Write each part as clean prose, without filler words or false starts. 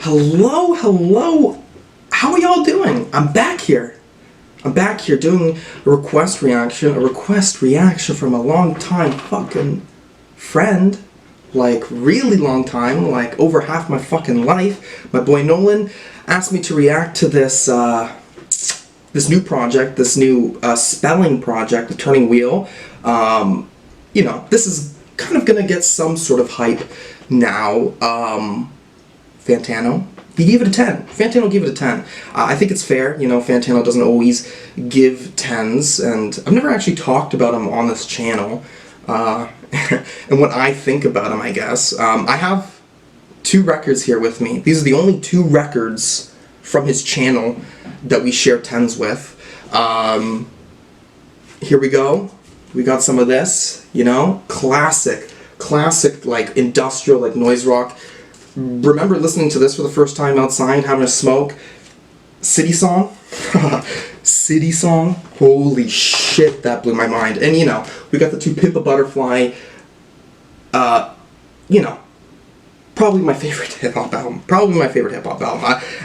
Hello, hello. How are y'all doing? I'm back here. Doing a request reaction from a long time fucking friend. Like, really long time, like over half my fucking life. My boy Nolan asked me to react to this, this new project, this new spelling project, The Turning Wheel. This is kind of gonna get some sort of hype now. Fantano, he gave it a 10. Fantano gave it a 10. I think it's fair. Fantano doesn't always give 10s, and I've never actually talked about him on this channel, and what I think about him, I guess. I have two records here with me. These are the only two records from his channel that we share 10s with. Here we go. We got some of this, classic, like industrial, like noise rock. Remember listening to this for the first time outside, having a smoke? City Song? City Song? Holy shit, that blew my mind. And we got the two Pimp a Butterfly, probably my favorite hip-hop album.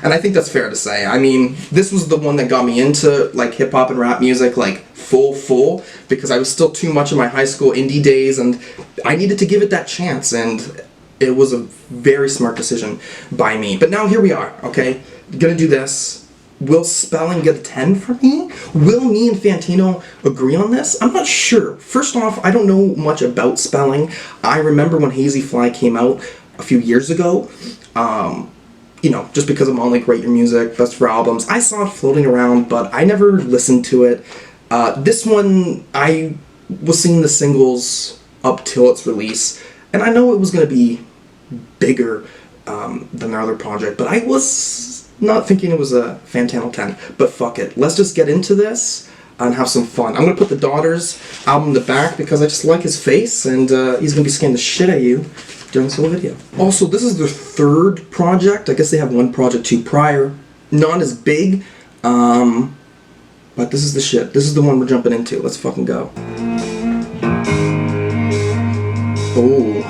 And I think that's fair to say. I mean, this was the one that got me into, like, hip-hop and rap music, like, full, because I was still too much in my high school indie days, and I needed to give it that chance, and it was a very smart decision by me. But now here we are, okay? Gonna do this. Will spelling get a 10 for me? Will me and Fantano agree on this? I'm not sure. First off, I don't know much about spelling. I remember when Hazy Fly came out a few years ago, just because I'm on like Rate Your Music, Best for Albums. I saw it floating around, but I never listened to it. This one, I was seeing the singles up till its release, and I know it was going to be bigger than their other project, but I was not thinking it was a Fantano 10. But fuck it. Let's just get into this and have some fun. I'm going to put the Daughters album in the back because I just like his face, and he's going to be scaring the shit out of you during this whole video. Also, this is their third project. I guess they have one project too prior. Not as big, but this is the shit. This is the one we're jumping into. Let's fucking go. Oh.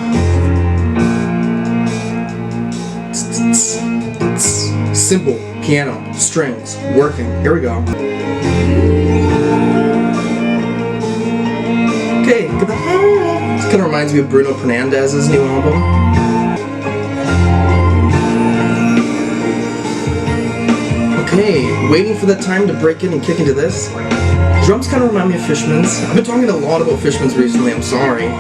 Simple piano, strings, working. Here we go. Okay, look at that. This kind of reminds me of Bruno Fernandez's new album. Okay, waiting for that time to break in and kick into this. Drums kind of remind me of Fishman's. I've been talking a lot about Fishman's recently, I'm sorry.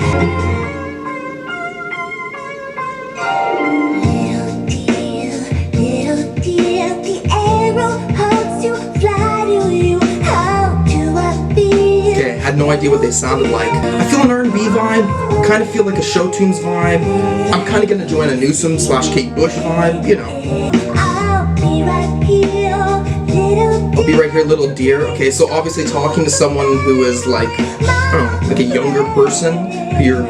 No idea what they sounded like. I feel an R&B vibe, kind of feel like a Show Tunes vibe. I'm kind of gonna join a Newsom / Kate Bush vibe, I'll be right here, little dear. Okay, so obviously talking to someone who is like, I don't know, like a younger person who you're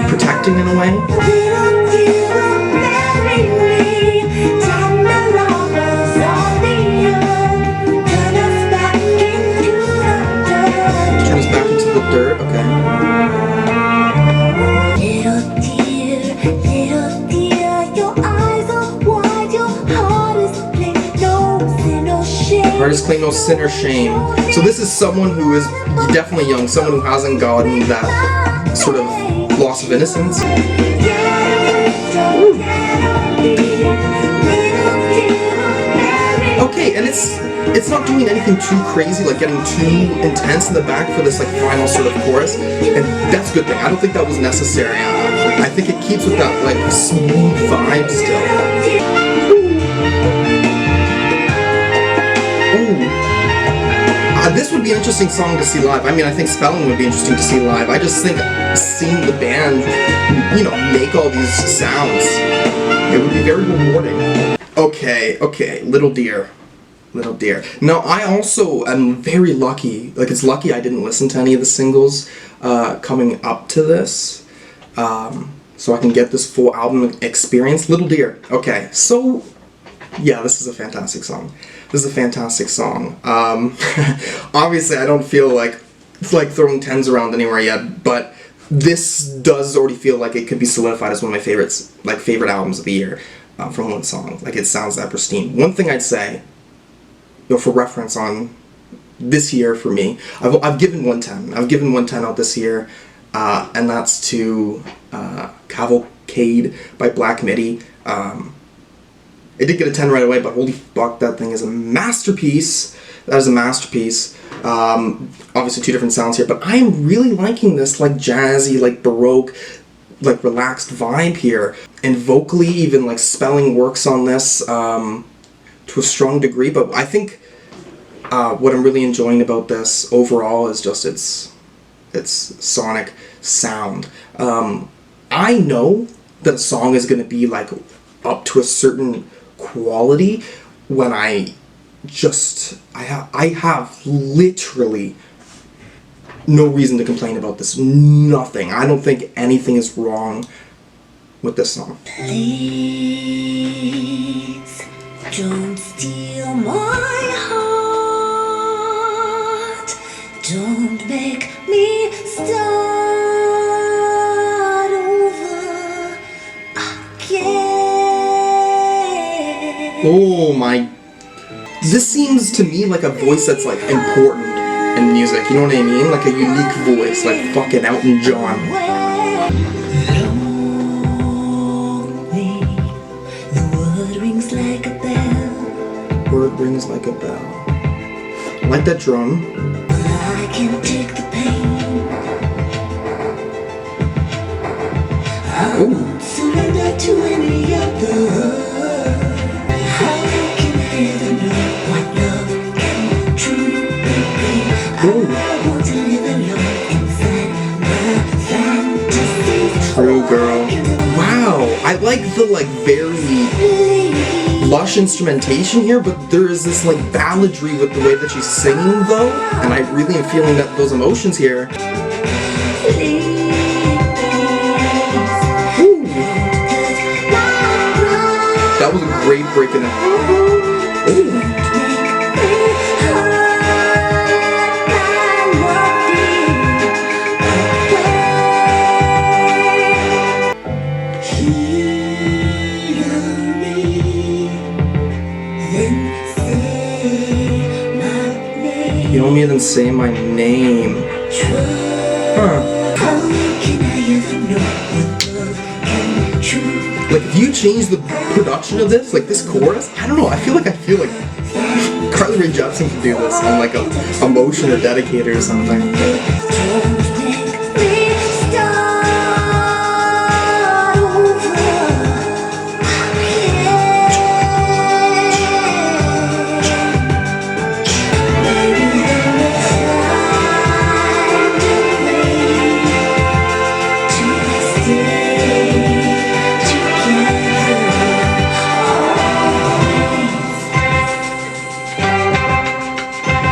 protecting in a way. Dirt, okay. Little dear, your eyes are wide, your heart is plain, no sin, no shame. Heart is clean, no sin or shame. So this is someone who is definitely young, someone who hasn't gotten that sort of loss of innocence. Ooh. Okay, and it's not doing anything too crazy, like getting too intense in the back for this like final sort of chorus, and that's a good thing. I don't think that was necessary. I think it keeps with that like smooth vibe still. Ooh. This would be an interesting song to see live. I mean, I think spelling would be interesting to see live. I just think seeing the band, make all these sounds, it would be very rewarding. Okay, little dear. Little dear. Now, I also am very lucky, like it's lucky I didn't listen to any of the singles coming up to this, so I can get this full album experience. Little Dear. Okay, so, yeah, this is a fantastic song. Obviously, I don't feel like it's like throwing 10s around anywhere yet, but this does already feel like it could be solidified as one of my favorites, like favorite albums of the year. from one song. Like, it sounds that pristine. One thing I'd say, for reference on this year for me, I've given 110. I've given 110 out this year, and that's to Cavalcade by Black Midi. It did get a 10 right away, but holy fuck, that thing is a masterpiece. That is a masterpiece. Obviously two different sounds here, but I'm really liking this like jazzy, like baroque, like relaxed vibe here. And vocally, even like spelling works on this to a strong degree, but I think what I'm really enjoying about this overall is just its sonic sound. I know that a song is going to be like up to a certain quality when I have literally no reason to complain about this. Nothing. I don't think anything is wrong with this song. Please don't steal my heart. Don't make me start over again. Oh my. This seems to me like a voice that's like important in music, you know what I mean? Like a unique voice, like fucking Elton John. Lonely, the word rings like a bell. Word rings like a bell. I like that drum. I can't take the pain. I won't surrender to any other. True, girl. Wow, I like the like very lush instrumentation here, but there is this like balladry with the way that she's singing though, and I really am feeling those emotions here. Ooh. That was a great break in it. Ooh. You don't even say my name. Huh. Like, if you change the production of this, like this chorus, I don't know, I feel like Carly Rae Jepsen could do this on like a Emotion or Dedicated or something.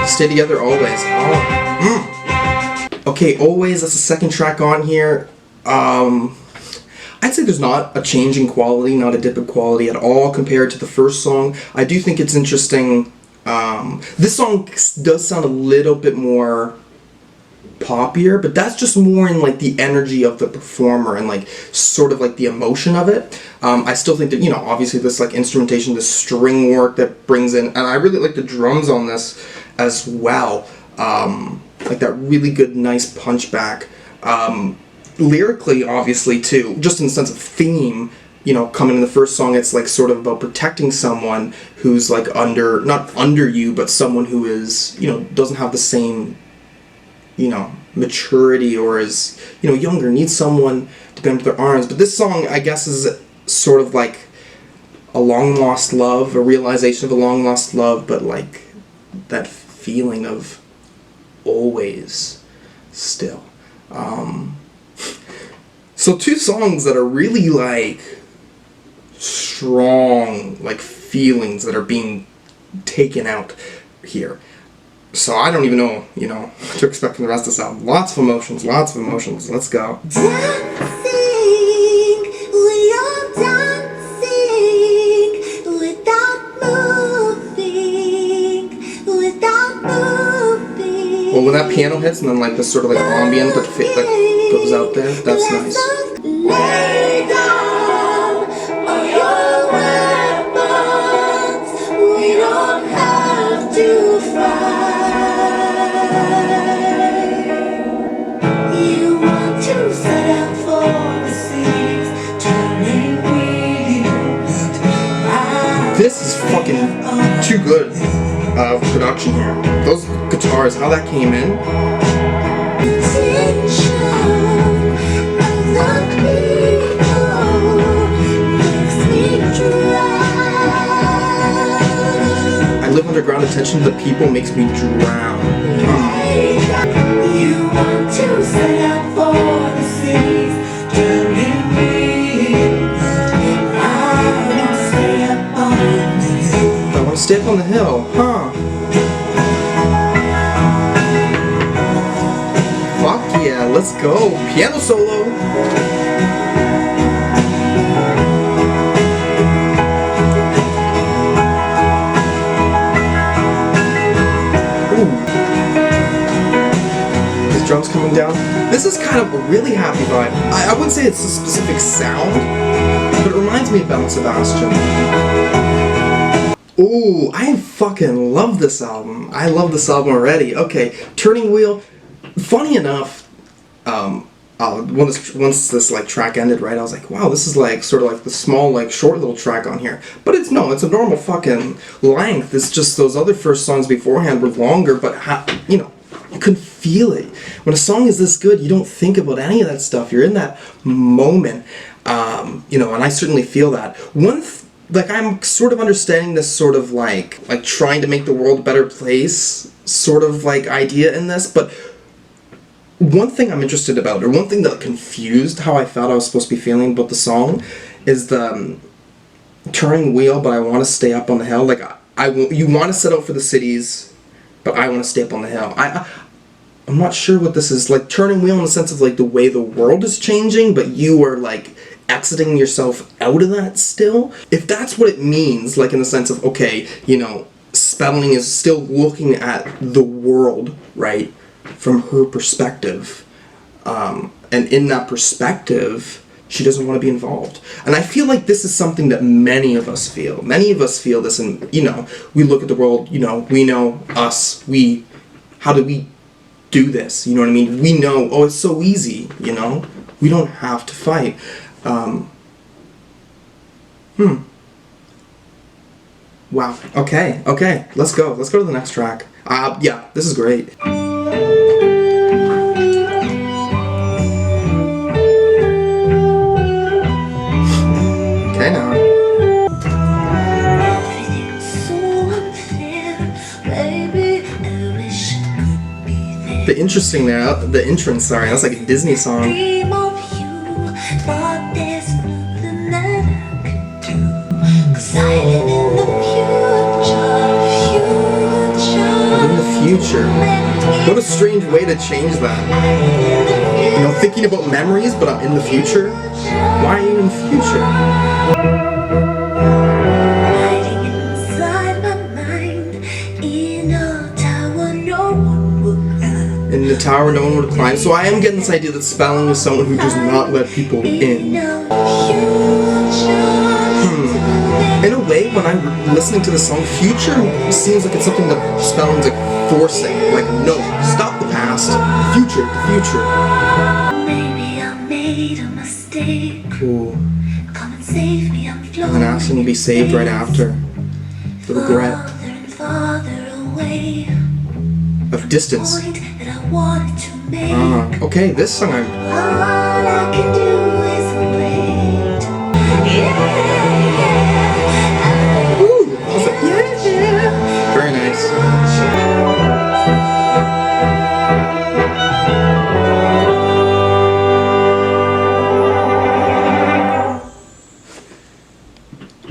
Stay Together Always. Oh. Okay, Always, that's the second track on here. I'd say there's not a change in quality, not a dip in quality at all compared to the first song. I do think it's interesting. This song does sound a little bit more poppier, but that's just more in like the energy of the performer and like sort of like the emotion of it. I still think that, you know, obviously this like instrumentation, the string work that brings in, and I really like the drums on this as well. Like that really good, nice punch back. Lyrically, obviously too, just in the sense of theme, you know, coming in the first song, it's like sort of about protecting someone who's like not under you, but someone who is, you know, doesn't have the same, you know, maturity or is, you know, younger, needs someone to bend to their arms. But this song, I guess, is sort of like a long lost love, a realization of a long lost love, but like that feeling of always still. So two songs that are really like strong like feelings that are being taken out here. So I don't even know, you know, what to expect from the rest of this album. Lots of emotions, lots of emotions. Let's go. Dancing, we are dancing without moving, without moving. Well, when that piano hits and then like this sort of like ambient that goes out there, that's nice. Lay down on your way. This is fucking too good of production here. Those guitars, how that came in. I live underground, attention to the people makes me drown. You want to set up for the seas, turning me. I want to stay up on the hill. I want to stay up on the hill, huh? Fuck yeah, let's go. Piano solo. Drums coming down. This is kind of a really happy vibe. I wouldn't say it's a specific sound, but it reminds me of Belle Sebastian. Ooh, I fucking love this album. I love this album already. Okay, Turning Wheel. Funny enough, once this like track ended, right, I was like, wow, this is like sort of like the small, like short little track on here. But it's a normal fucking length. It's just those other first songs beforehand were longer, but you know, you could feel it. When a song is this good, you don't think about any of that stuff. You're in that moment, you know, and I certainly feel that. Like, I'm sort of understanding this sort of like trying to make the world a better place sort of like idea in this, but one thing I'm interested about, or one thing that confused how I felt I was supposed to be feeling about the song, is the turning wheel, but I want to stay up on the hill. Like, you want to set out for the cities, but I want to stay up on the hill. I'm not sure what this is. Like, turning wheel in the sense of like the way the world is changing, but you are like exiting yourself out of that still. If that's what it means, like in the sense of, okay, you know, Spelling is still looking at the world, right, from her perspective. And in that perspective, she doesn't want to be involved. And I feel like this is something that many of us feel. Many of us feel this, and, you know, we look at the world, you know, we know us, how do we do this? You know what I mean? We know, oh, it's so easy, you know? We don't have to fight. Wow. Okay. Let's go. Let's go to the next track. Yeah, this is great. Okay, now. The interesting now, the entrance, sorry, that's like a Disney song. Future. What a strange way to change that. You know, thinking about memories, but I'm in the future. Why are you in the future? In the tower no one would climb. So I am getting this idea that Spelling is someone who does not let people in. In a way, when I'm listening to the song, future seems like it's something that Spelling's like forcing. Like, no, stop the past. Future, the future. Maybe I made a mistake. Cool. Come and save me, I'm And then asking to be saved right after. The regret farther away. of distance. Point that I wanted to make. Okay, this song All I can do is wait. Yeah. Ooh, I was like, yeah. Very nice.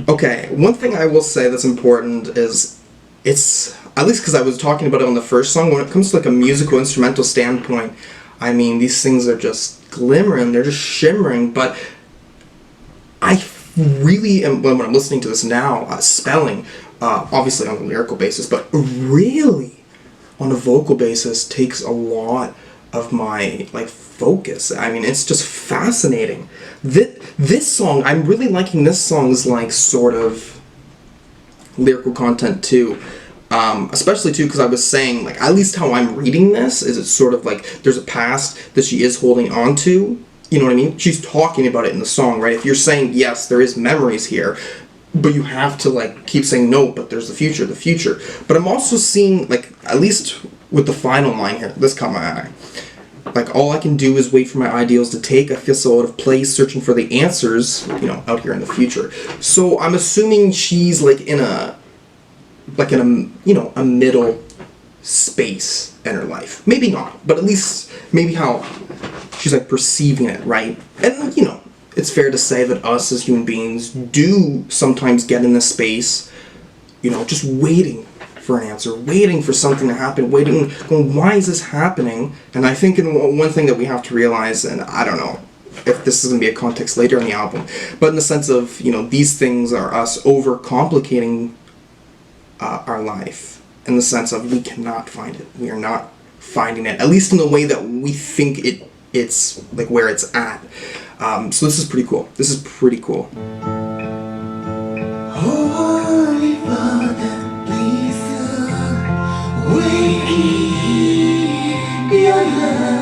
Okay, one thing I will say that's important is it's, at least because I was talking about it on the first song, when it comes to like a musical instrumental standpoint, I mean, these things are just glimmering, they're just shimmering, but I really am, when I'm listening to this now, Spelling, obviously on a lyrical basis, but really on a vocal basis takes a lot of my like focus. I mean, it's just fascinating. This song, I'm really liking this song's like sort of lyrical content too. Especially too because I was saying, like, at least how I'm reading this is it's sort of like there's a past that she is holding on to. You know what I mean? She's talking about it in the song, right? If you're saying, yes, there is memories here, but you have to like keep saying no, but there's the future, the future. But I'm also seeing, like, at least with the final line here, this caught my eye. Like, all I can do is wait for my ideals to take. I feel so out of place, searching for the answers, you know, out here in the future. So I'm assuming she's like in a, you know, a middle space in her life. Maybe not, but at least maybe how she's like perceiving it, right? And, you know, it's fair to say that us as human beings do sometimes get in this space, you know, just waiting for an answer, waiting for something to happen, waiting, going, why is this happening? And I think one thing that we have to realize, and I don't know if this is going to be a context later in the album, but in the sense of, you know, these things are us overcomplicating our life, in the sense of we cannot find it. We are not finding it, at least in the way that we think it's like where it's at. So this is pretty cool. This is pretty cool. Holy Father, please awaken your love.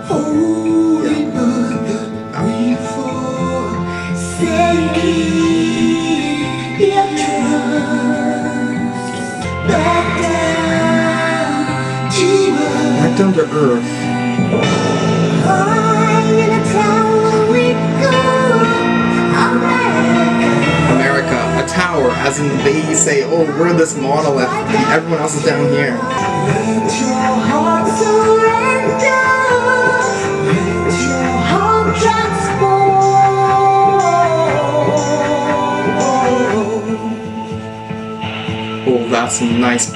Holy Mother, we forsake your trust. Back down to earth. Back down to earth. High in a tower we go. America, a tower, as in they say, oh, we're this monolith, everyone else is down here. Let your heart surrender. Let your heart transform. Oh, that's nice.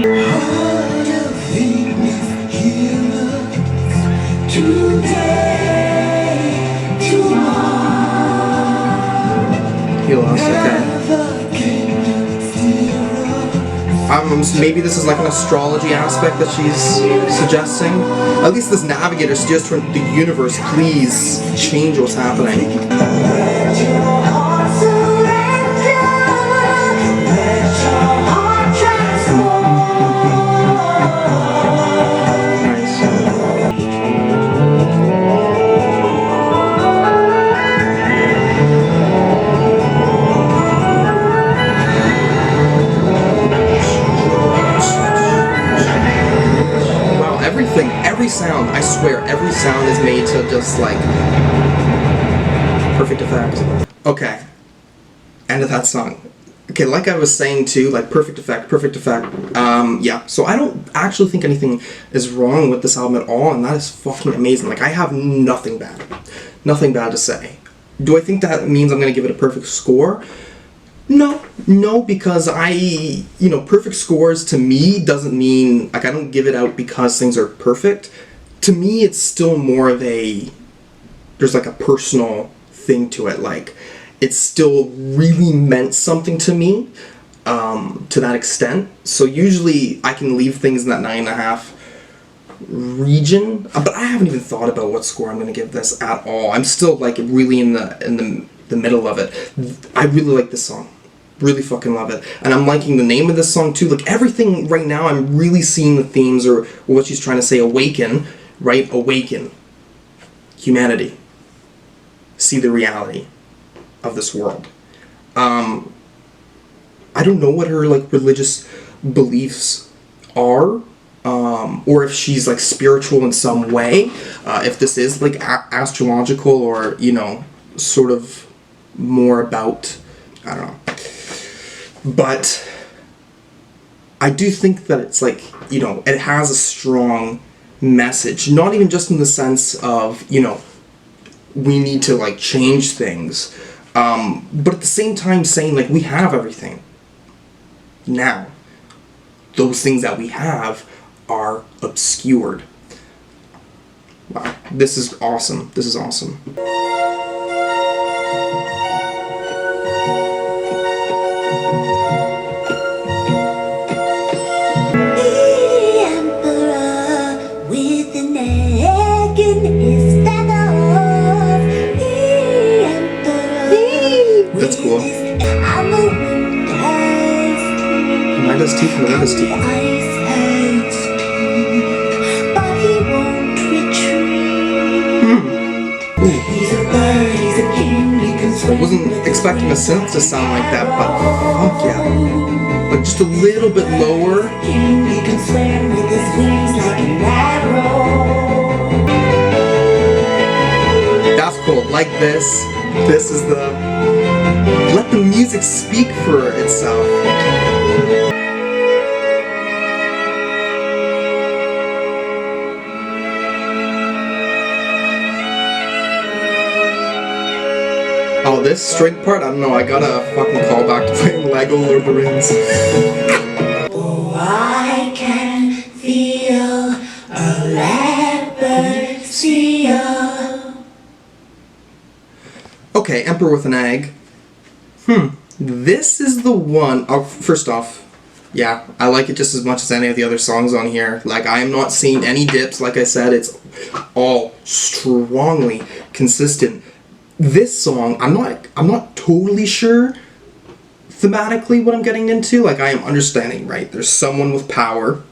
Heart of weakness, heal us today, tomorrow. Heal us, okay. Maybe this is like an astrology aspect that she's suggesting. At least this navigator suggests for the universe, please change what's happening. Let your heart surrender. Let your heart transform. Nice. Wow, everything, every sound, I swear, every sound is made to just like perfect effect. Okay, end of that song. Okay, like I was saying too, like perfect effect. Yeah, so I don't actually think anything is wrong with this album at all, and that is fucking amazing. Like, I have nothing bad to say. Do I think that means I'm gonna give it a perfect score? No, because perfect scores to me doesn't mean, like, I don't give it out because things are perfect. To me, it's still more of there's like a personal thing to it, like, it still really meant something to me, to that extent. So usually I can leave things in that 9.5 region, but I haven't even thought about what score I'm going to give this at all. I'm still like really in the middle of it. I really like this song. Really fucking love it. And I'm liking the name of this song too. Like, everything right now, I'm really seeing the themes, or what she's trying to say. Awaken, right? Awaken. Humanity. See the reality of this world. I don't know what her like religious beliefs are, or if she's like spiritual in some way, if this is like astrological, or, you know, sort of more about, I don't know. But I do think that it's like, you know, it has a strong message, not even just in the sense of, you know, we need to like change things, but at the same time saying like we have everything now. Those things that we have are obscured. Wow, this is awesome. This is awesome. That's cool. Mine does too, and does too. I wasn't expecting a synth to sound like that, but fuck yeah. Like just a little bit lower. He can swim with his wings like an arrow. That's cool. Like this. This is the... Let the music speak for itself. Oh, this string part? I don't know. I gotta fucking call back to playing Lego Lord of the Rings. Oh, I can feel a leopard seal. Okay, Emperor with an Egg. This is the one... Oh, first off, yeah, I like it just as much as any of the other songs on here. Like, I am not seeing any dips. Like I said, it's all strongly consistent. This song, I'm not totally sure thematically what I'm getting into. Like, I am understanding, right? There's someone with power,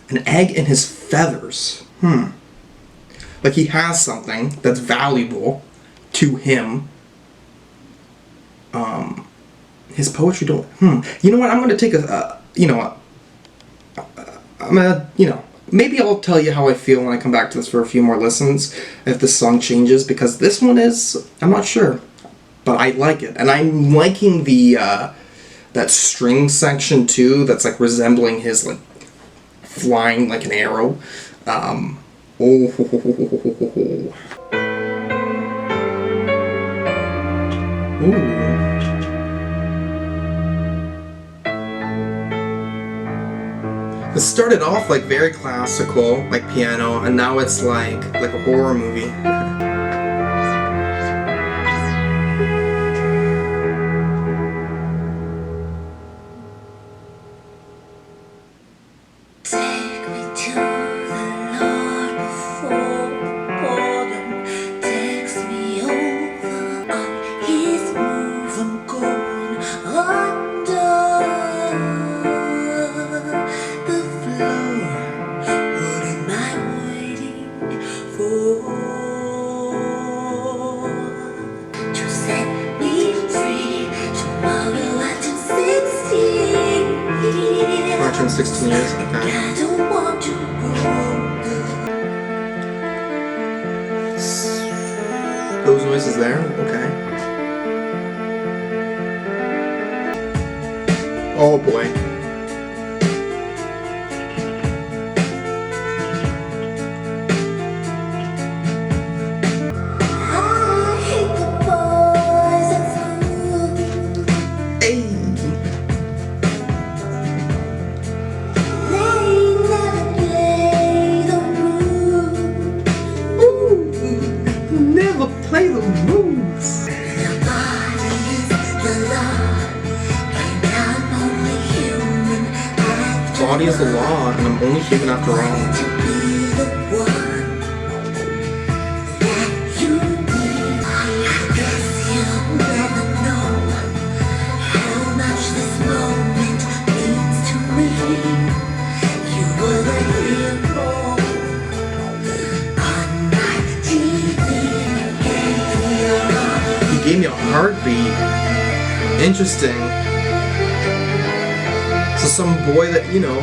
an egg in his feathers. Like, he has something that's valuable to him. His poetry don't... You know what? I'm going to take maybe I'll tell you how I feel when I come back to this for a few more listens, if this song changes, because this one is... I'm not sure. But I like it. And I'm liking the, that string section, too, that's, like, resembling his, like, flying like an arrow. Ooh. It started off like very classical, like piano, and now it's like a horror movie. Take me to the Lord before boredom takes me over. On his move, I'm going under the floor. What am I waiting for? To set me free. Tomorrow I turn 16. I turned 16 years. Okay. I don't want to grow. Those noises there? Okay. Oh boy. I hate the boys at school. Hey. They never play the rules. Never play the rules. The body is the law, and I'm only human after Body is the law, and I'm only human after all. to be the one that you need. I guess you'll never know how much this moment means to me. You were the hero on my TV. He gave me a heartbeat. Interesting. So some boy that, you know,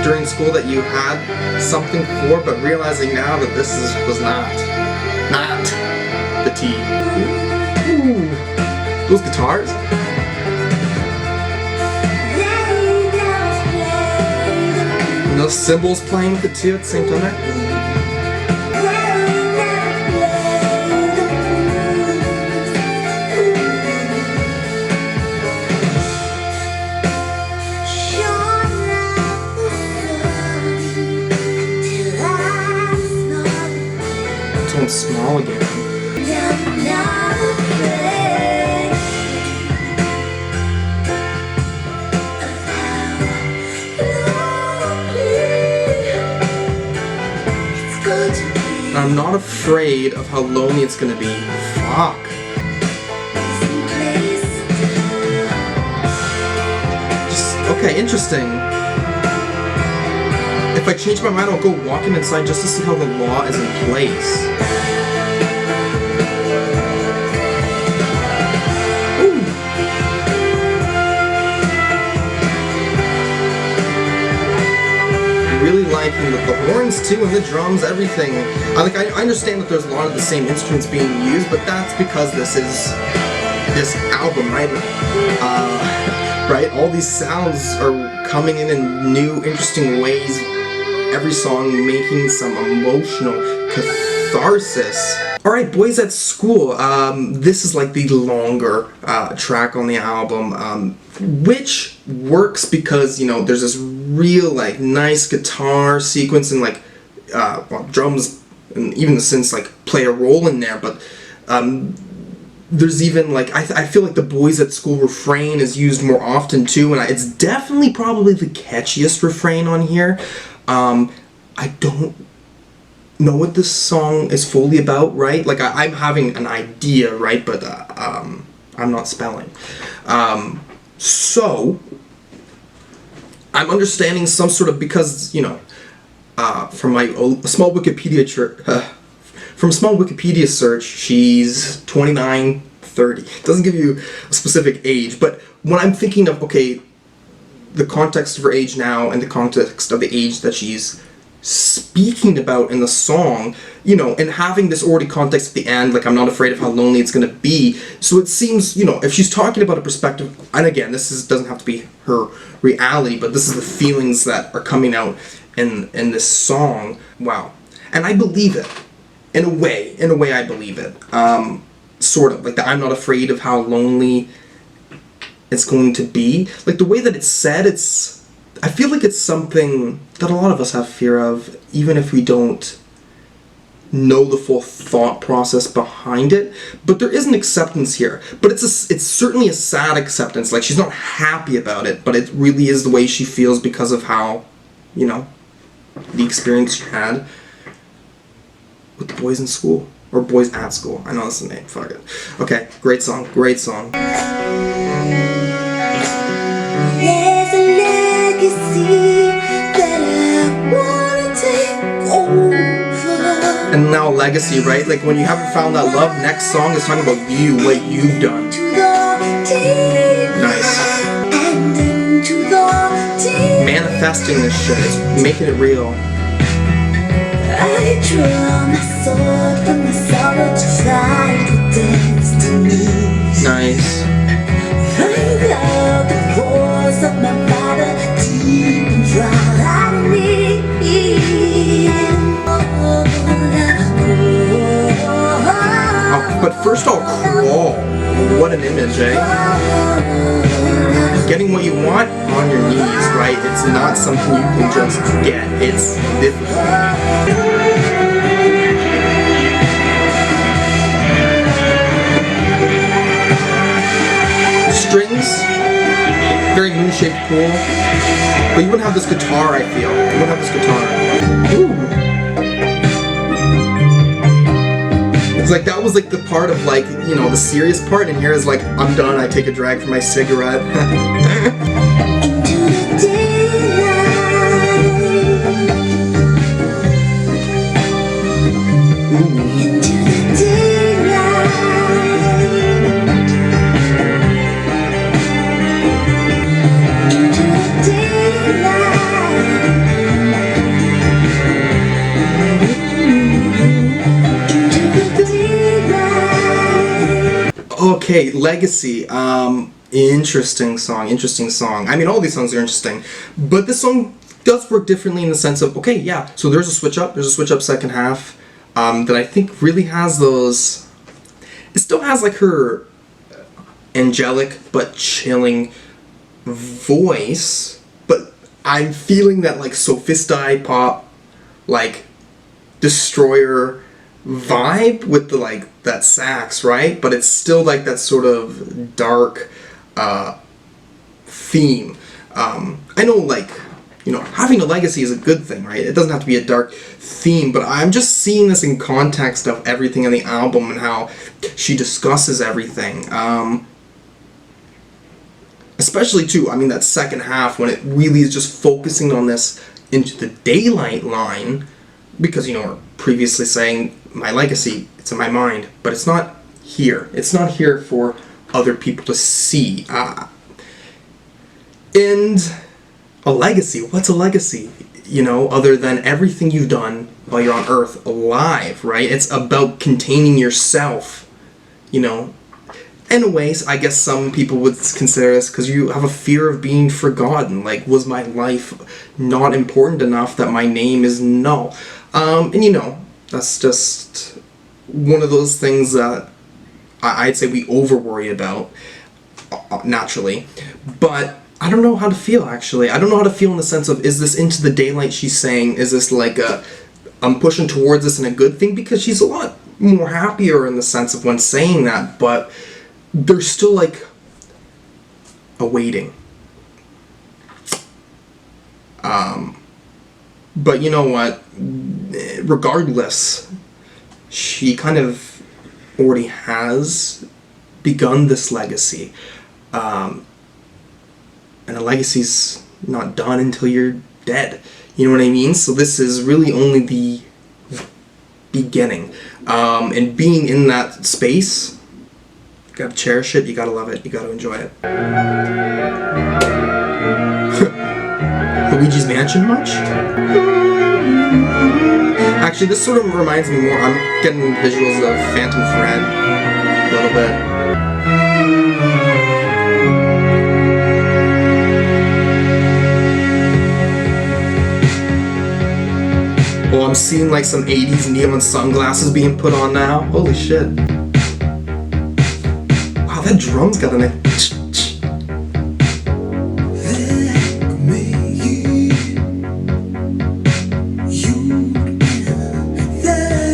during school that you had something for, but realizing now that this was not the T. Ooh. Those guitars? And those cymbals playing with it too at the same time. It's small again. I'm not afraid of how lonely it's gonna be. Fuck. Okay, interesting. If I change my mind, I'll go walking inside just to see how the law is in place. and the horns too, and the drums, everything. I understand that there's a lot of the same instruments being used, but that's because this is this album, right? Right? All these sounds are coming in new, interesting ways. Every song making some emotional catharsis. Alright, Boys at School. This is like the longer track on the album, which works because, you know, there's this real, like, nice guitar sequence and, like, well, drums and even the synths, like, play a role in there, but there's even, like, I feel like the Boys at School refrain is used more often too, and it's definitely probably the catchiest refrain on here. I don't know what this song is fully about, right? Like, I'm having an idea, right? But I'm not spelling. So I'm understanding some sort of, because, you know, from my small Wikipedia search, she's 29, 30. It doesn't give you a specific age, but when I'm thinking of, okay, the context of her age now and the context of the age that she's speaking about in the song, you know, and having this already context at the end, like, I'm not afraid of how lonely it's gonna be. So it seems, you know, if she's talking about a perspective, and again, doesn't have to be her reality, but this is the feelings that are coming out in this song. Wow. And I believe it. In a way I believe it. Sort of, like, that I'm not afraid of how lonely it's going to be. Like, the way that it's said, I feel like it's something that a lot of us have fear of, even if we don't know the full thought process behind it. But there is an acceptance here. But it's certainly a sad acceptance. Like, she's not happy about it, but it really is the way she feels because of how, you know, the experience she had with the boys in school. Or Boys at School. I know that's the name. Fuck it. Okay, great song. Great song. There's a legacy that I wanna take over. And now legacy, right? Like, when you haven't found that love, next song is talking about you, what you've done. Nice. Manifesting this shit. It's making it real. I draw my sword from the sorrow to fight with destiny. Nice. Find out the cause of my body deep and dry. I need Oh, but first I'll crawl. What an image, eh? Getting what you want on your knees, right? It's not something you can just get. It's difficult. Strings, very moon-shaped pool, but you wouldn't have this guitar, I feel. You wouldn't have this guitar. Ooh. It's like, that was like the part of, like, you know, the serious part, and here is like, I'm done, I take a drag from my cigarette. into the daylight. Into the daylight. Into the daylight. Okay, Legacy. Interesting song. I mean, all these songs are interesting, but this song does work differently in the sense of, okay, yeah, so there's a switch up second half, that I think really has those, it still has, like, her angelic but chilling voice, but I'm feeling that, like, sophisti pop, like, destroyer vibe with the, like, that sax, right? But it's still like that sort of dark theme. I know, like, you know, having a legacy is a good thing, right? It doesn't have to be a dark theme, but I'm just seeing this in context of everything in the album and how she discusses everything. Especially too, I mean, that second half when it really is just focusing on this into the daylight line, because, you know, we're previously saying my legacy, it's in my mind, but it's not here. It's not here for other people to see. And a legacy, what's a legacy? you know, other than everything you've done while you're on Earth alive, right? It's about containing yourself, you know. In a way, I guess some people would consider this because you have a fear of being forgotten. Like, was my life not important enough that my name is null? And you know, that's just one of those things that I'd say we over worry about, naturally. But I don't know how to feel, actually. I don't know how to feel in the sense of, is this into the daylight she's saying? Is this like I'm pushing towards this in a good thing? Because she's a lot more happier in the sense of when saying that, but there's still like a waiting. But you know what? Regardless, she kind of already has begun this legacy. And a legacy's not done until you're dead. You know what I mean? So this is really only the beginning. And being in that space, you gotta cherish it, you gotta love it, you gotta enjoy it. Luigi's Mansion much? Actually, this sort of reminds me more, I'm getting visuals of Phantom Thread a little bit. Well, I'm seeing like some 80s neon sunglasses being put on now. Holy shit. Wow, that drum's got a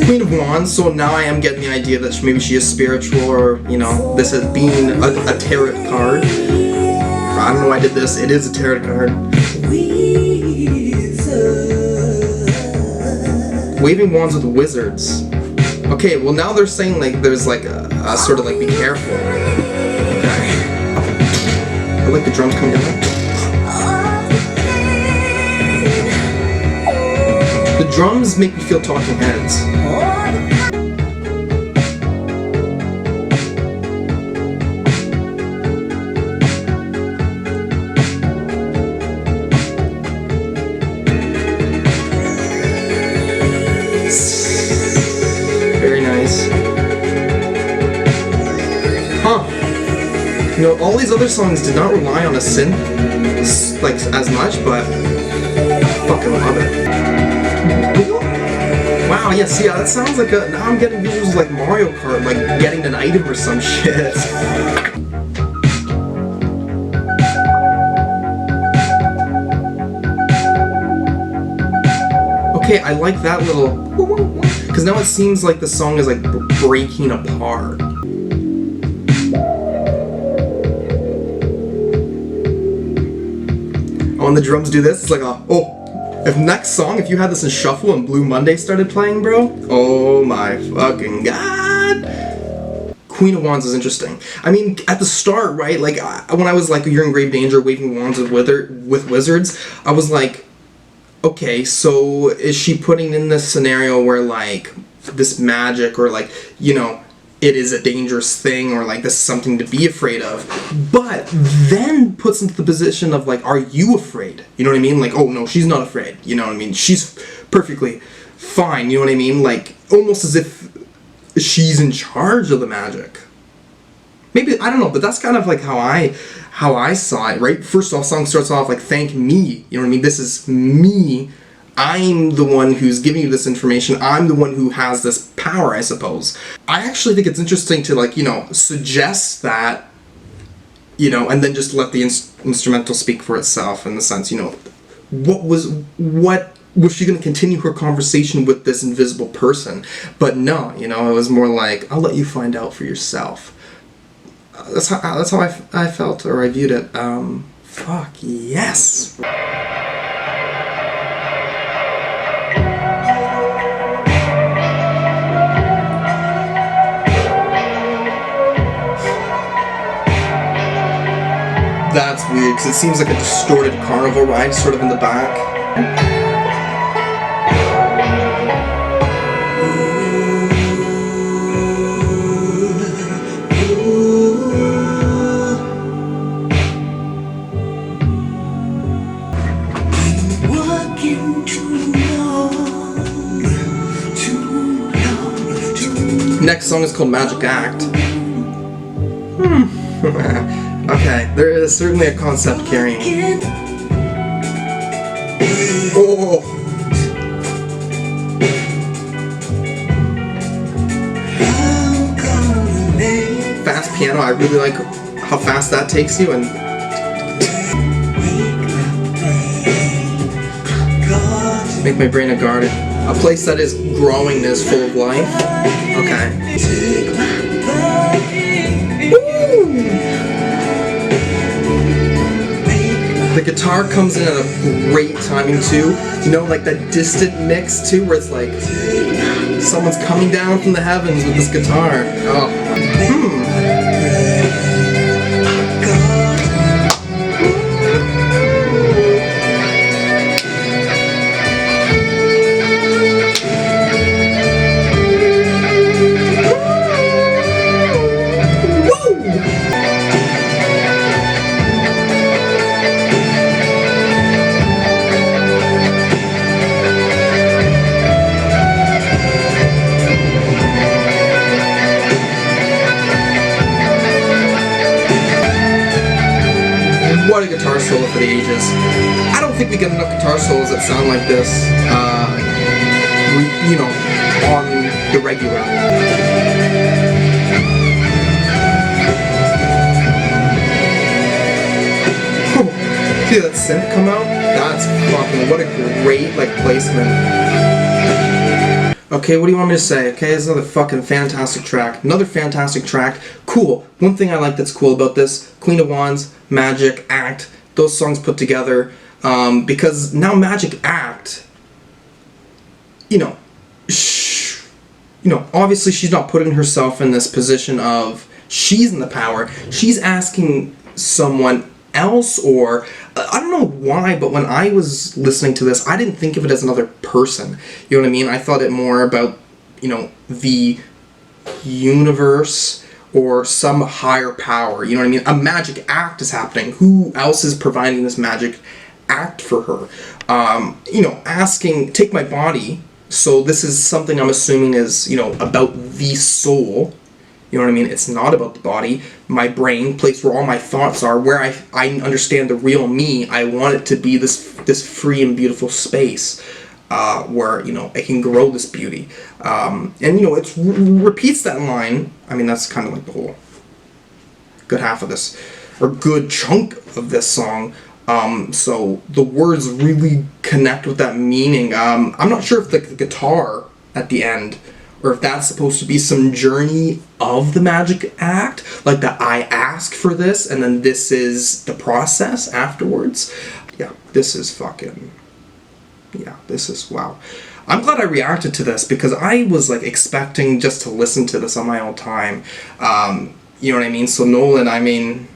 Queen of Wands, so now I am getting the idea that maybe she is spiritual, or, you know, this has been a tarot card. I don't know why I did this, it is a tarot card. Waving wands with wizards. Okay, well now they're saying like there's like a sort of like be careful. Okay. I like the drums coming down. The drums make me feel Talking Heads. Very nice. Huh. You know, all these other songs did not rely on a synth like as much, but I fucking love it. Wow, yes, yeah, that sounds like a... Now I'm getting visuals like Mario Kart, like getting an item or some shit. Okay, I like that little... Because now it seems like the song is like breaking apart. Oh, and the drums do this, it's like a... Oh! If next song, if you had this in shuffle and Blue Monday started playing, bro, oh my fucking god. Queen of Wands is interesting. I mean, at the start, right, like, when I was like, you're in grave danger, waving wands with wizards, I was like, okay, so is she putting in this scenario where, like, this magic, or like, you know, it is a dangerous thing, or like this is something to be afraid of, but then puts into the position of like, are you afraid? You know what I mean? Like, oh no, she's not afraid. You know what I mean? She's perfectly fine. You know what I mean? Like, almost as if she's in charge of the magic. Maybe, I don't know, but that's kind of like how I saw it, right? First off, song starts off like, thank me. You know what I mean? This is me. I'm the one who's giving you this information. I'm the one who has this power, I suppose. I actually think it's interesting to, like, you know, suggest that, you know, and then just let the instrumental speak for itself, in the sense, you know, what was she going to continue her conversation with this invisible person? But no, you know, it was more like, I'll let you find out for yourself. That's how I felt, or I viewed it. Fuck yes. That's weird, because it seems like a distorted carnival ride sort of in the back. Walking is called Magic Act. Okay, there is certainly a concept carrying. Oh! Fast piano, I really like how fast that takes you, and make my brain a garden. A place that is growing and is full of life. Okay. The guitar comes in at a great timing too. You know, like that distant mix too, where it's like someone's coming down from the heavens with this guitar. Oh. What a guitar solo for the ages. I don't think we get enough guitar solos that sound like this, you know, on the regular. See that synth come out? That's fucking, what a great, like, placement. Okay, what do you want me to say? Okay, it's another fucking fantastic track. Another fantastic track. Cool. One thing I like that's cool about this, Queen of Wands, Magic Act, those songs put together, because now Magic Act, you know, obviously she's not putting herself in this position of she's in the power. She's asking someone else, or I don't know why, but when I was listening to this, I didn't think of it as another person. You know what I mean? I thought it more about, you know, the universe or some higher power. You know what I mean? A magic act is happening. Who else is providing this magic act for her? You know, asking, take my body. So this is something I'm assuming is, you know, about the soul. You know what I mean? It's not about the body. My brain, place where all my thoughts are, where I understand the real me. I want it to be this free and beautiful space where, you know, it can grow this beauty. And, you know, it repeats that line. I mean, that's kind of like the whole good half of this, or good chunk of this song. So the words really connect with that meaning. I'm not sure if the guitar at the end, or if that's supposed to be some journey of the magic act, like that I ask for this, and then this is the process afterwards. Yeah, this is fucking, yeah, this is, wow. I'm glad I reacted to this, because I was like expecting just to listen to this on my own time. You know what I mean? So Nolan, I mean,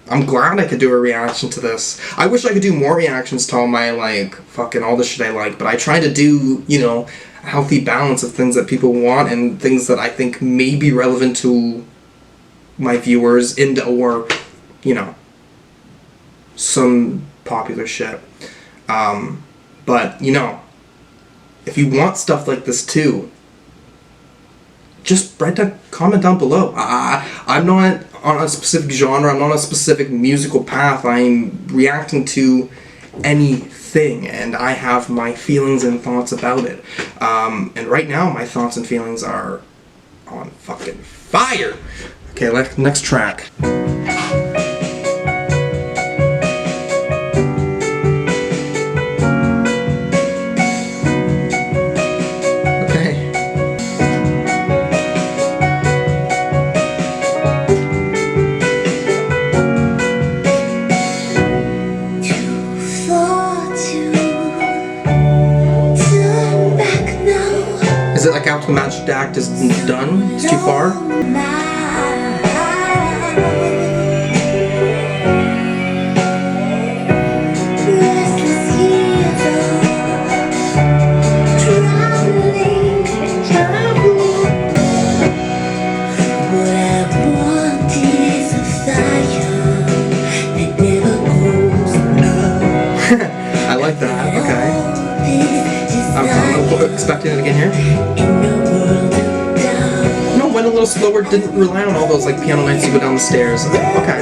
I'm glad I could do a reaction to this. I wish I could do more reactions to all my, like, fucking all the shit I like, but I try to do, you know, a healthy balance of things that people want and things that I think may be relevant to my viewers, or, you know, some popular shit. But, you know, if you want stuff like this too, just write a comment down below. I'm not on a specific genre, I'm not on a specific musical path. I'm reacting to anything, and I have my feelings and thoughts about it. And right now, my thoughts and feelings are on fucking fire. Okay, next track. Is it like after the magic act is done? It's too far? I like that, okay. I'm expecting it again here. No, when slower, didn't rely on all those like piano nights to go down the stairs. Okay.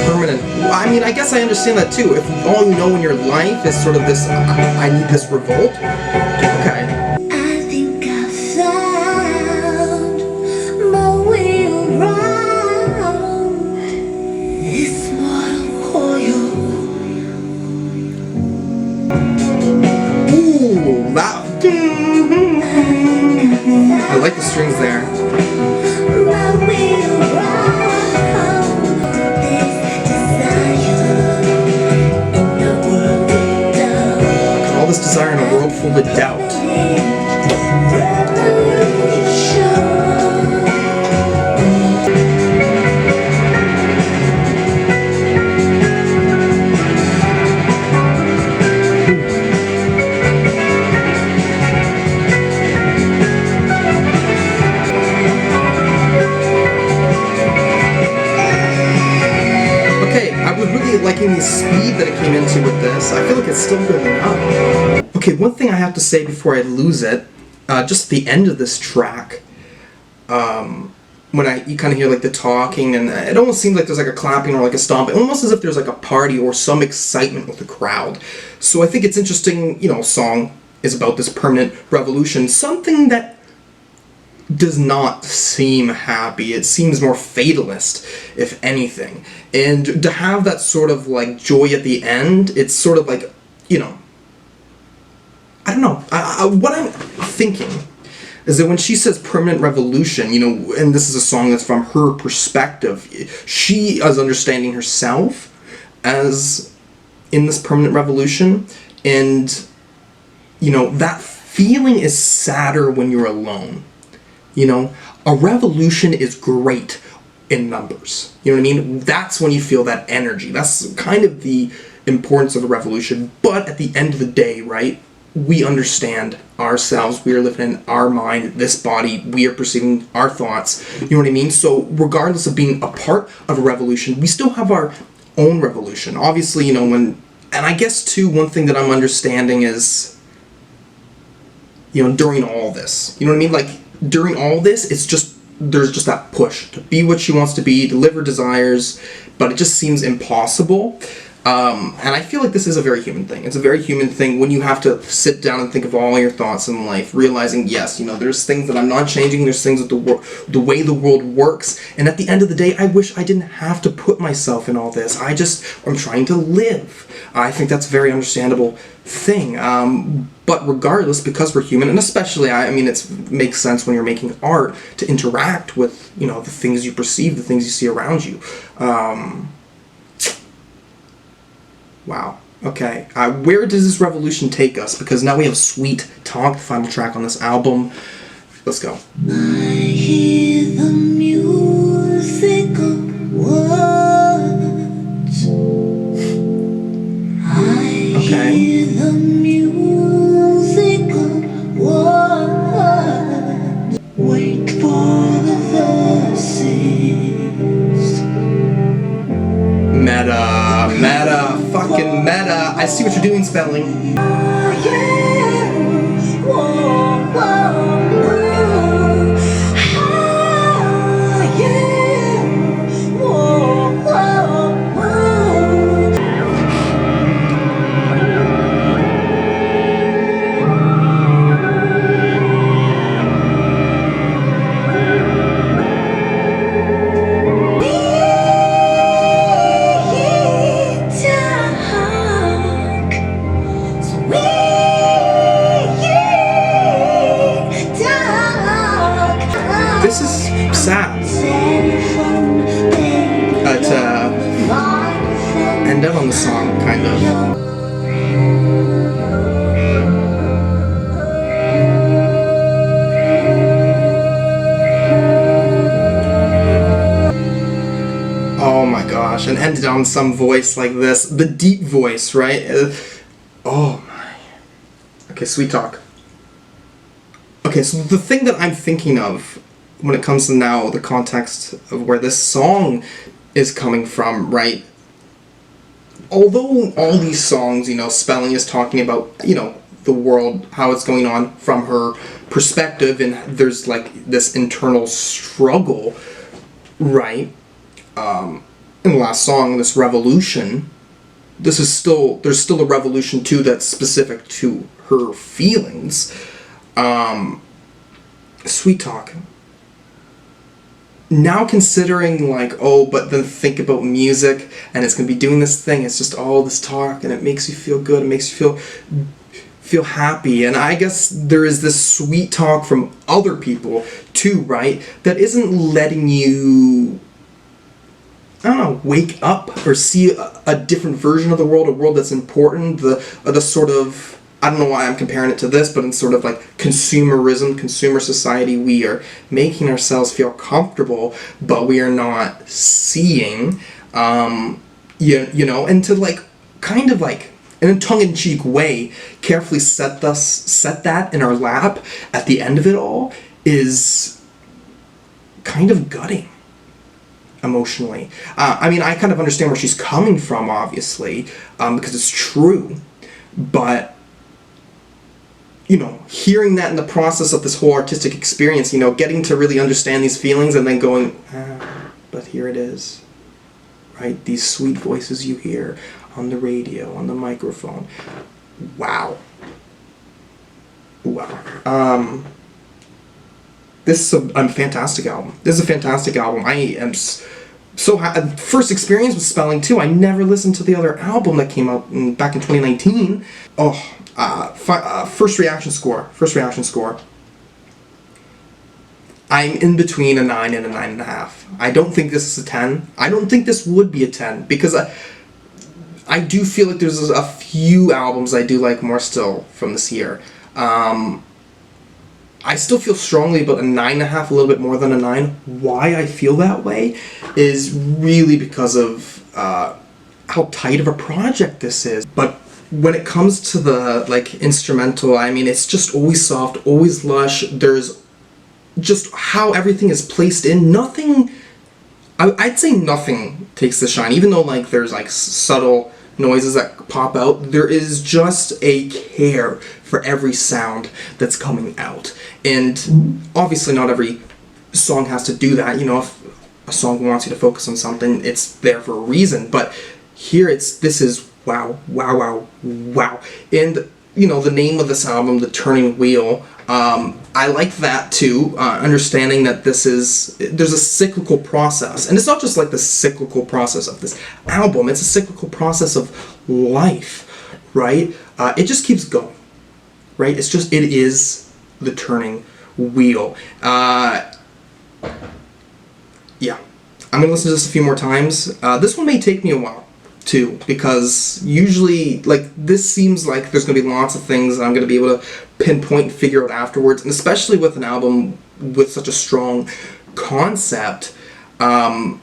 Permanent. I mean, I guess I understand that too. If all you know in your life is sort of this, I need this revolt. Okay. I think I found my way around this mortal coil. Ooh, that. I like the strings there. My way around this desire in a world of doubt. All this desire in a world full of doubt. Liking the speed that it came into with this. I feel like it's still building up. Okay, one thing I have to say before I lose it, just the end of this track, when you kind of hear like the talking, and it almost seems like there's like a clapping or like a stomping, almost as if there's like a party or some excitement with the crowd. So I think it's interesting, you know, song is about this permanent revolution, something that does not seem happy. It seems more fatalist, if anything. And to have that sort of like joy at the end, it's sort of like, you know, I don't know. What I'm thinking is that when she says permanent revolution, you know, and this is a song that's from her perspective, she is understanding herself as in this permanent revolution, and, you know, that feeling is sadder when you're alone. You know, a revolution is great in numbers. You know what I mean? That's when you feel that energy. That's kind of the importance of a revolution. But at the end of the day, right, we understand ourselves. We are living in our mind, this body. We are perceiving our thoughts. You know what I mean? So regardless of being a part of a revolution, we still have our own revolution. Obviously, you know, and I guess too, one thing that I'm understanding is, you know, during all this, you know what I mean? Like, during all this, it's just, there's just that push to be what she wants to be, deliver desires, but it just seems impossible. And I feel like this is a very human thing. It's a very human thing when you have to sit down and think of all your thoughts in life, realizing, yes, you know, there's things that I'm not changing, there's things with the way the world works, and at the end of the day, I wish I didn't have to put myself in all this. I'm trying to live. I think that's a very understandable thing. But regardless, because we're human, and especially, I mean, it makes sense when you're making art to interact with, you know, the things you perceive, the things you see around you. Wow. Okay. Where does this revolution take us? Because now we have Sweet Talk, the final track on this album. Let's go. I hear the musical words. I hear the musical words. Wait for the verses. Meta, fucking meta. I see what you're doing, spelling. Oh yeah, whoa, whoa, whoa. Oh yeah, whoa, whoa, whoa. This is sad. To end up on the song, kind of. Oh my gosh, and ended on some voice like this. The deep voice, right? Oh my. Okay, Sweet Talk. Okay, so the thing that I'm thinking of when it comes to now the context of where this song is coming from, right? Although all these songs, you know, spelling is talking about, you know, the world, how it's going on from her perspective, and there's like this internal struggle, right? In the last song, this revolution, there's still a revolution too that's specific to her feelings. Sweet Talk. Now considering like, oh, but then think about music and it's gonna be doing this thing, it's just all this talk and it makes you feel good, it makes you feel happy. And I guess there is this sweet talk from other people too, right? That isn't letting you, I don't know, wake up or see a different version of the world, a world that's important, the sort of, I don't know why I'm comparing it to this, but in sort of like consumerism, consumer society, we are making ourselves feel comfortable, but we are not seeing, you know, and to like, kind of like, in a tongue-in-cheek way, carefully set that in our lap at the end of it all is kind of gutting. Emotionally. I mean, I kind of understand where she's coming from, obviously, because it's true, but, you know, hearing that in the process of this whole artistic experience, you know, getting to really understand these feelings and then going, but here it is, right? These sweet voices you hear on the radio, on the microphone. Wow. This is a fantastic album. This is a fantastic album. I am so first experience with Spelling too. I never listened to the other album that came out back in 2019. First reaction score. I'm in between a 9 and a 9.5. I don't think this is a 10. I don't think this would be a 10 because I do feel like there's a few albums I do like more still from this year. I still feel strongly about a 9.5, a little bit more than a 9. Why I feel that way is really because of how tight of a project this is. But when it comes to the like instrumental, I mean, it's just always soft, always lush. There's just how everything is placed in. Nothing, I'd say nothing takes the shine, even though like there's like subtle noises that pop out. There is just a care for every sound that's coming out. And obviously not every song has to do that. You know, if a song wants you to focus on something, it's there for a reason. But here this is wow. And, you know, the name of this album, The Turning Wheel, I like that too, understanding that there's a cyclical process. And it's not just like the cyclical process of this album, it's a cyclical process of life, right? It just keeps going, right? It is the turning wheel. Yeah, I'm gonna listen to this a few more times. This one may take me a while too, because usually like this seems like there's gonna be lots of things that I'm gonna be able to pinpoint and figure out afterwards, and especially with an album with such a strong concept, I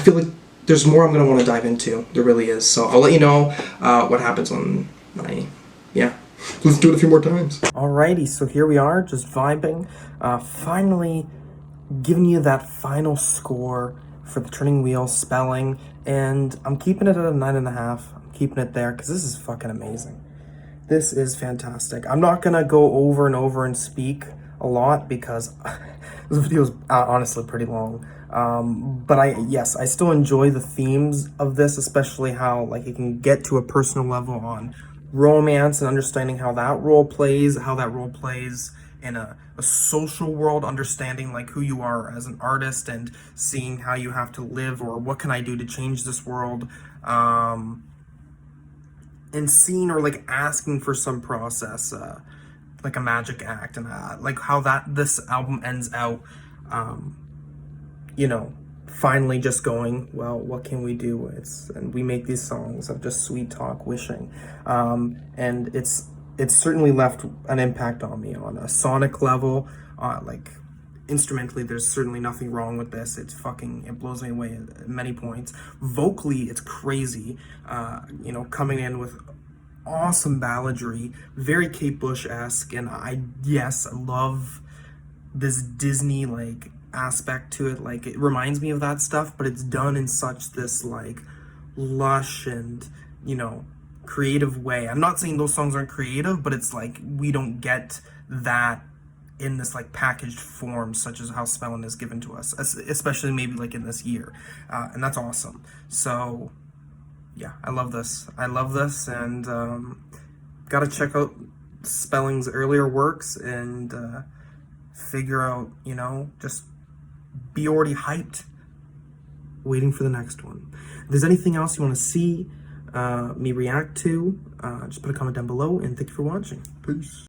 feel like there's more I'm gonna want to dive into. There really is. So I'll let you know what happens when I let's do it a few more times. Alrighty, so here we are, just vibing, finally giving you that final score for The Turning Wheel, Spelling, and I'm keeping it at a 9.5. I'm keeping it there because this is fucking amazing. This is fantastic. I'm not gonna go over and over and speak a lot because this video is honestly pretty long. But I still enjoy the themes of this, especially how like it can get to a personal level on romance and understanding how that role plays in a social world, understanding like who you are as an artist and seeing how you have to live or what can I do to change this world, and seeing or like asking for some process, like a magic act, and like how this album ends out, you know, finally just going, well, what can we do? And we make these songs of just sweet talk, wishing, and it's certainly left an impact on me on a sonic level. Like instrumentally, there's certainly nothing wrong with this. It blows me away at many points. Vocally, it's crazy. You know, coming in with awesome balladry, very Kate Bush-esque, and I love this Disney like aspect to it. Like it reminds me of that stuff, but it's done in such this like lush and, you know, creative way. I'm not saying those songs aren't creative, but it's like we don't get that in this like packaged form, such as how Spellin is given to us, especially maybe like in this year, and that's awesome. So yeah, I love this. And gotta check out Spelling's earlier works and figure out, just be already hyped, waiting for the next one. If there's anything else you want to see me react to, just put a comment down below, and thank you for watching. Peace.